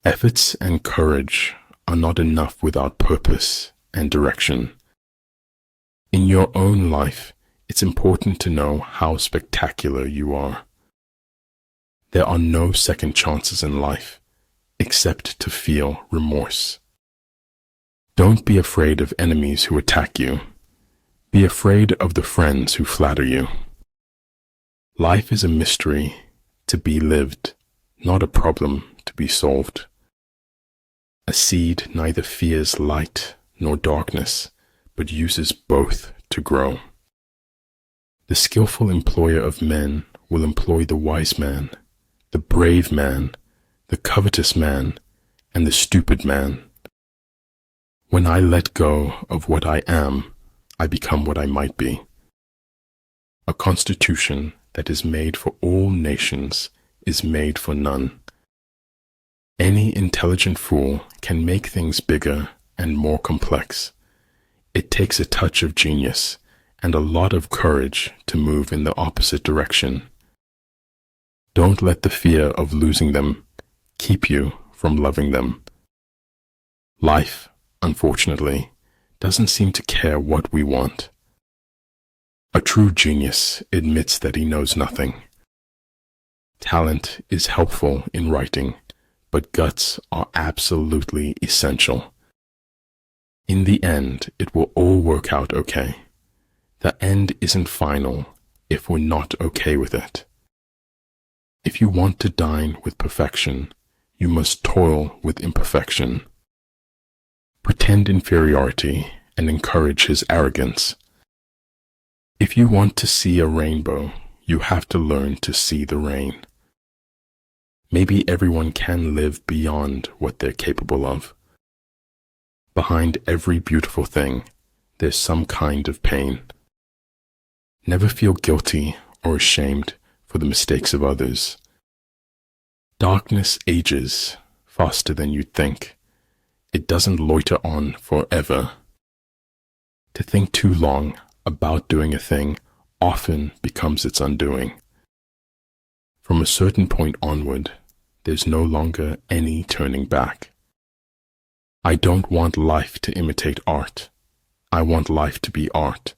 Efforts and courage are not enough without purpose and direction. In your own life, it's important to know how spectacular you are. There are no second chances in life, except to feel remorse. Don't be afraid of enemies who attack you. Be afraid of the friends who flatter you. Life is a mystery to be lived, not a problem to be solved. A seed neither fears light nor darkness, but uses both to grow. The skillful employer of men will employ the wise man, the brave man, the covetous man, and the stupid man. When I let go of what I am, I become what I might be. A constitution that is made for all nations is made for none. Any intelligent fool can make things bigger and more complex. It takes a touch of genius and a lot of courage to move in the opposite direction. Don't let the fear of losing them keep you from loving them. Life, unfortunately, doesn't seem to care what we want. A true genius admits that he knows nothing. Talent is helpful in writing, but guts are absolutely essential. In the end, it will all work out okay. The end isn't final if we're not okay with it. If you want to dine with perfection, you must toil with imperfection. Pretend inferiority and encourage his arrogance. If you want to see a rainbow, you have to learn to see the rain. Maybe everyone can live beyond what they're capable of. Behind every beautiful thing, there's some kind of pain. Never feel guilty or ashamed for the mistakes of others. Darkness ages faster than you'd think. It doesn't loiter on forever. To think too long about doing a thing often becomes its undoing. From a certain point onward, there's no longer any turning back. I don't want life to imitate art. I want life to be art.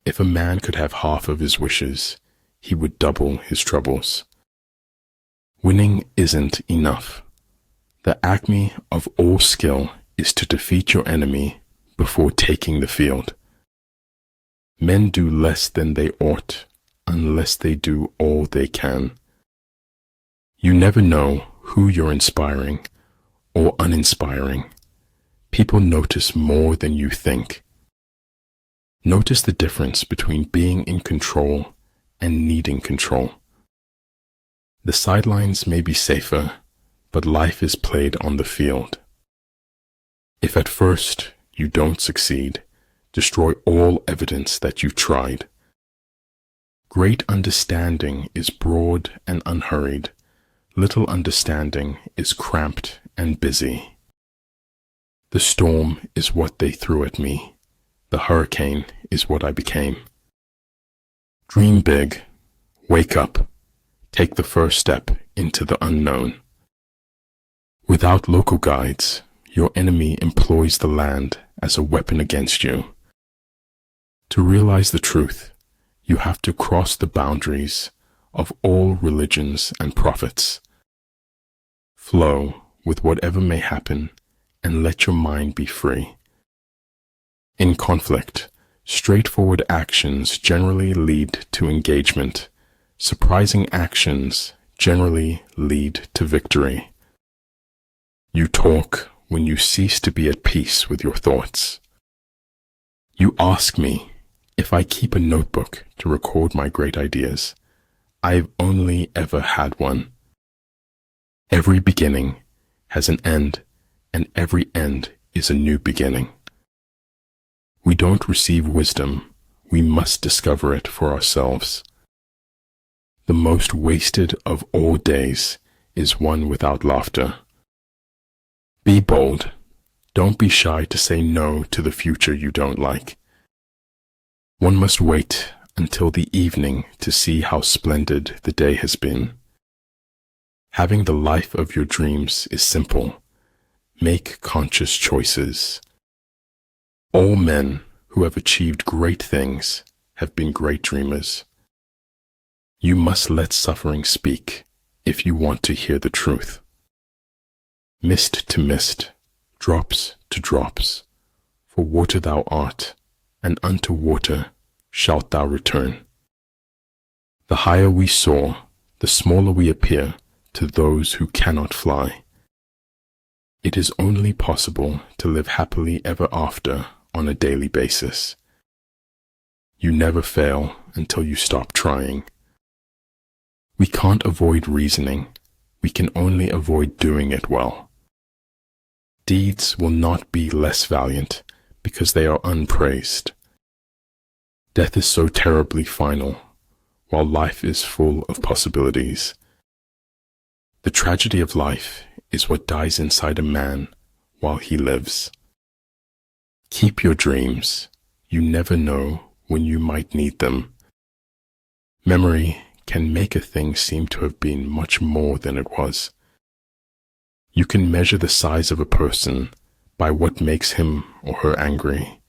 If a man could have half of his wishes, he would double his troubles. Winning isn't enough. The acme of all skill is to defeat your enemy before taking the field. Men do less than they ought unless they do all they can. You never know who you're inspiring or uninspiring. People notice more than you think. Notice the difference between being in control and needing control. The sidelines may be safer, but life is played on the field. If at first you don't succeed, destroy all evidence that you tried. Great understanding is broad and unhurried. Little understanding is cramped and busy. The storm is what they threw at me. The hurricane is what I became. Dream big. Wake up. Take the first step into the unknown. Without local guides, your enemy employs the land as a weapon against you. To realize the truth, you have to cross the boundaries of all religions and prophets. Flow with whatever may happen and let your mind be free. In conflict, straightforward actions generally lead to engagement. Surprising actions generally lead to victory. You talk when you cease to be at peace with your thoughts. You ask me if I keep a notebook to record my great ideas. I've only ever had one. Every beginning has an end, and every end is a new beginning. We don't receive wisdom, we must discover it for ourselves. The most wasted of all days is one without laughter. Be bold. Don't be shy to say no to the future you don't like. One must wait until the evening to see how splendid the day has been. Having the life of your dreams is simple. Make conscious choices. All men who have achieved great things have been great dreamers. You must let suffering speak if you want to hear the truth. Mist to mist, drops to drops, for water thou art, and unto water shalt thou return. The higher we soar, the smaller we appear to those who cannot fly. It is only possible to live happily ever after on a daily basis. You never fail until you stop trying. We can't avoid reasoning. We can only avoid doing it well. Deeds will not be less valiant because they are unpraised. Death is so terribly final, while life is full of possibilities. The tragedy of life is what dies inside a man while he lives. Keep your dreams. You never know when you might need them. Memory can make a thing seem to have been much more than it was. You can measure the size of a person by what makes him or her angry.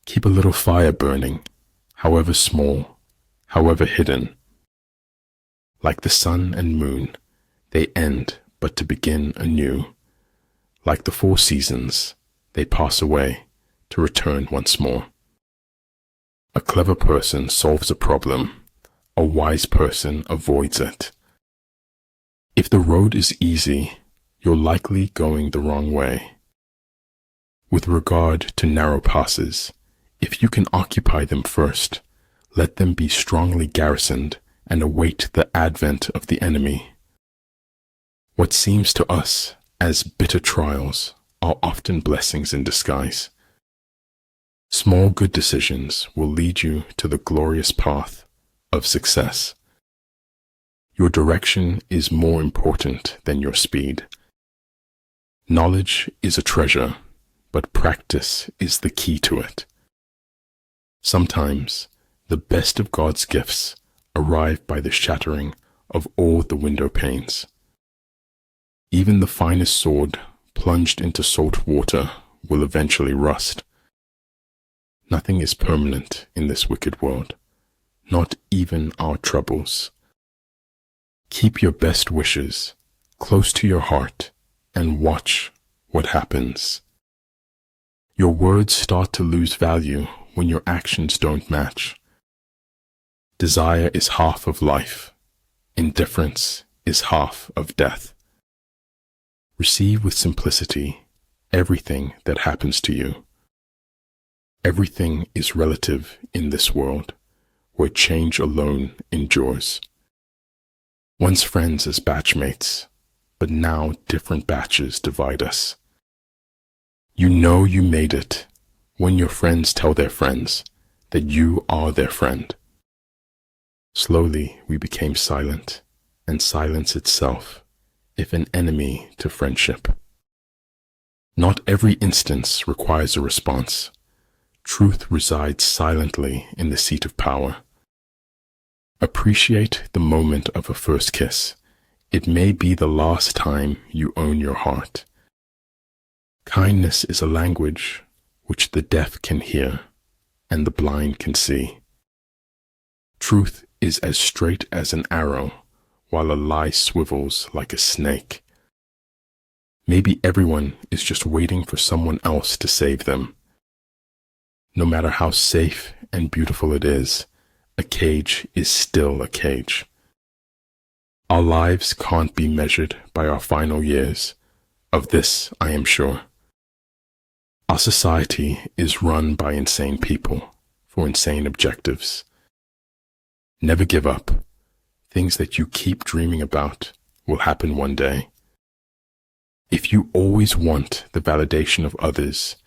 Keep a little fire burning, however small, however hidden. Like the sun and moon, they end but to begin anew. Like the 4 seasons, they pass away to return once more. A clever person solves a problem. A wise person avoids it. If the road is easy, you're likely going the wrong way. With regard to narrow passes, if you can occupy them first, let them be strongly garrisoned and await the advent of the enemy. What seems to us as bitter trials are often blessings in disguise. Small good decisions will lead you to the glorious path of success. Your direction is more important than your speed. Knowledge is a treasure, but practice is the key to it. Sometimes the best of God's gifts arrive by the shattering of all the window panes. Even the finest sword plunged into salt water will eventually rust. Nothing is permanent in this wicked world, not even our troubles. Keep your best wishes close to your heart and watch what happens. Your words start to lose value when your actions don't match. Desire is half of life. Indifference is half of death. Receive with simplicity everything that happens to you. Everything is relative in this world, where change alone endures. Once friends as batchmates, but now different batches divide us. You know you made it when your friends tell their friends that you are their friend. Slowly we became silent, and silence itself, if an enemy to friendship. Not every instance requires a response. Truth resides silently in the seat of power. Appreciate the moment of a first kiss. It may be the last time you own your heart. Kindness is a language which the deaf can hear and the blind can see. Truth is as straight as an arrow, while a lie swivels like a snake. Maybe everyone is just waiting for someone else to save them. No matter how safe and beautiful it is, a cage is still a cage. Our lives can't be measured by our final years. Of this, I am sure. Our society is run by insane people for insane objectives. Never give up. Things that you keep dreaming about will happen one day. If you always want the validation of others,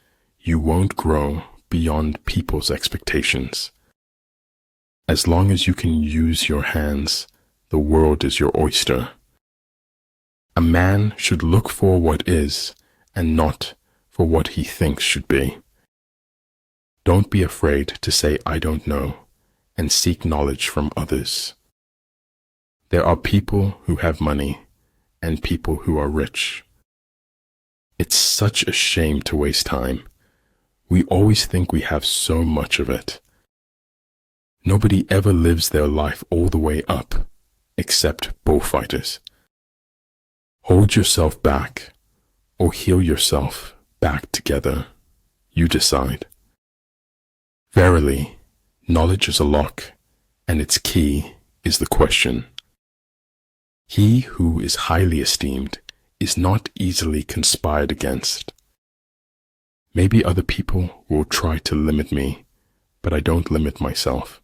you won't grow beyond people's expectations. As long as you can use your hands, the world is your oyster. A man should look for what is and not for what he thinks should be. Don't be afraid to say I don't know and seek knowledge from others. There are people who have money and people who are rich. It's such a shame to waste time. We always think we have so much of it. Nobody ever lives their life all the way up, except bullfighters. Hold yourself back, or heal yourself back together. You decide. Verily, knowledge is a lock, and its key is the question. He who is highly esteemed is not easily conspired against. Maybe other people will try to limit me, but I don't limit myself.